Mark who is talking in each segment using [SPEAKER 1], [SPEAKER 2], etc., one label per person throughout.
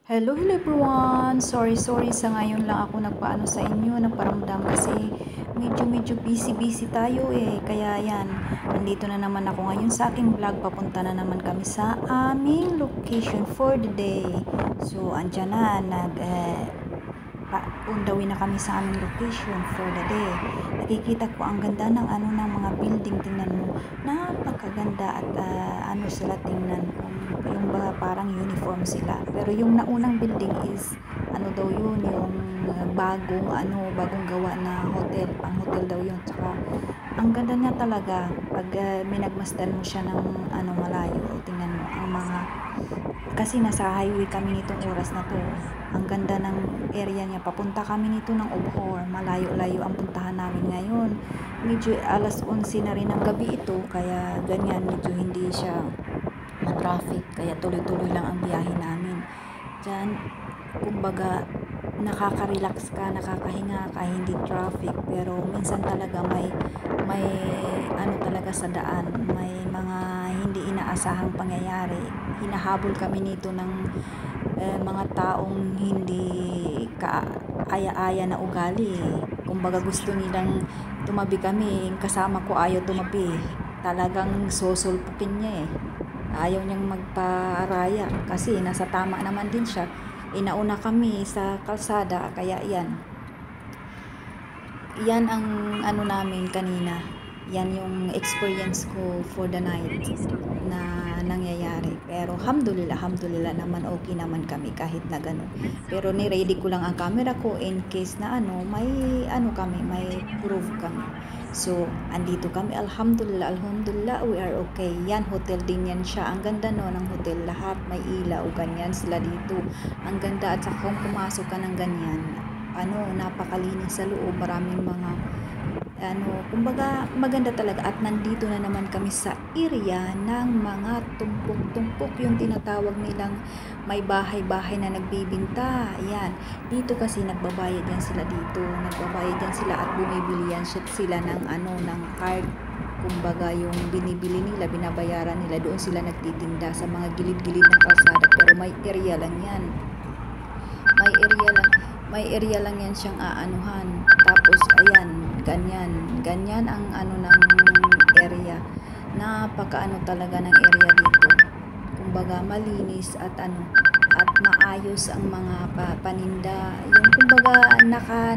[SPEAKER 1] Hello everyone! Sorry sa ngayon lang ako nagpaano sa inyo, nagparamdam kasi medyo busy tayo Kaya yan, nandito na naman ako ngayon sa aking vlog. Papunta na naman kami sa aming location for the day. So, andyan na, undawin na kami sa aming location for the day. Nakikita ko ang ganda ng ng mga building. Tingnan mo, napakaganda at sila tingnan yung parang uniform sila. Pero yung naunang building is daw yun, yung bagong gawa na hotel, pang hotel daw yun. Tsaka ang ganda niya talaga pag minagmasdan mo siya ng malayo. Tingnan mo ang mga, kasi nasa highway kami nitong oras na to. Ang ganda ng area niya. Papunta kami nito ng Obhor. Malayo-layo ang puntahan namin ngayon. Medyo alas 11 na rin ng gabi ito, kaya ganyan, medyo hindi siya traffic, kaya tuloy-tuloy lang ang biyahe namin. Diyan, kumbaga, nakaka-relax ka, nakakahinga ka, hindi traffic. Pero minsan talaga may talaga sa daan, may mga hindi inaasahang pangyayari. Hinahabol kami nito ng mga taong hindi kaaya-aya na ugali. Kumbaga, gusto nilang tumabi kami, kasama ko ayaw tumabi. Talagang sosulpukin niya ayaw niyang magparaya kasi nasa tama naman din siya. Inauna kami sa kalsada, kaya yan ang namin kanina. Yan yung experience ko for the night na nangyayari. Pero alhamdulillah naman, okay naman kami kahit na gano'n. Pero ni-ready ko lang ang camera ko in case na may may proof kami. So, andito kami, alhamdulillah, we are okay. Yan, hotel din yan siya. Ang ganda ng hotel, lahat may ilaw, ganyan sila dito. Ang ganda, at saka kung pumasok ka ng ganyan, napakalinis sa loob, maraming mga kumbaga maganda talaga. At nandito na naman kami sa area ng mga tumpok-tumpok, yung tinatawag nilang may bahay-bahay na nagbibinta. Ayan, dito kasi nagbabayad yan sila dito. Nagbabayad yan sila at bumibili yan sila ng ng card. Kumbaga yung binibili nila, binabayaran nila, doon sila nagtitinda sa mga gilid-gilid ng kalsada. Pero may area lang yan. May area lang yan siyang aanuhan. Tapos ayan, ganyan ang ng area. Napaka talaga ng area dito. Kumbaga malinis at maayos ang mga paninda. Yung kumbaga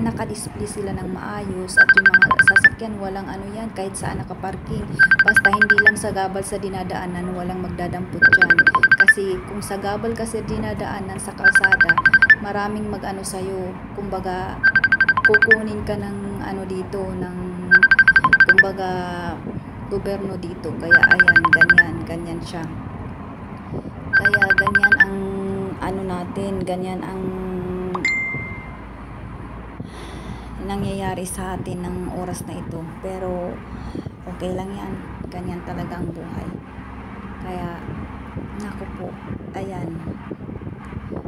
[SPEAKER 1] naka-display sila ng maayos, at yung mga sasakyan walang yan, kahit saan nakaparking. Basta hindi lang sagabal sa dinadaanan, walang magdadampot dyan. Kasi kung sagabal kasi dinadaanan sa kalsada, maraming sa'yo. Kumbaga kukunin ka ng dito, ng kumbaga gobyerno dito. Kaya ayan, ganyan siya. Kaya ganyan ang natin, ganyan ang nangyayari sa atin ng oras na ito. Pero okay lang yan, ganyan talaga ang buhay. Kaya naku po, ayan,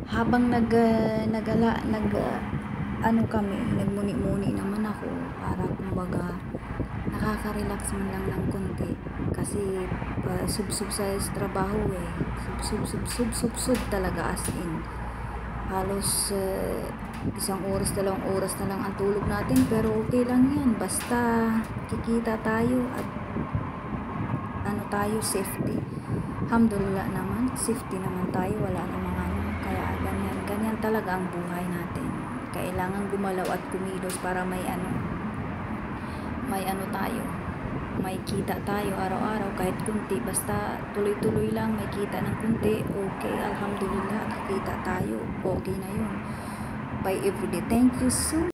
[SPEAKER 1] habang kami, nagmuni-muni naman ako para kumbaga nakaka-relax man lang ng konti. Kasi sub sa trabaho sub talaga, as in halos 1 oras, 2 oras na lang ang tulog natin. Pero okay lang yan, basta kikita tayo at tayo safety. Alhamdulillah naman, safety naman tayo, wala namang kaya ganyan talaga ang buhay natin. Kailangan gumalaw at kumilos para may tayo, may kita tayo araw-araw, kahit kunti, basta tuloy-tuloy lang, may kita ng kunti, okay, alhamdulillah, nakikita tayo, okay na yun. By everyday. Thank you so much.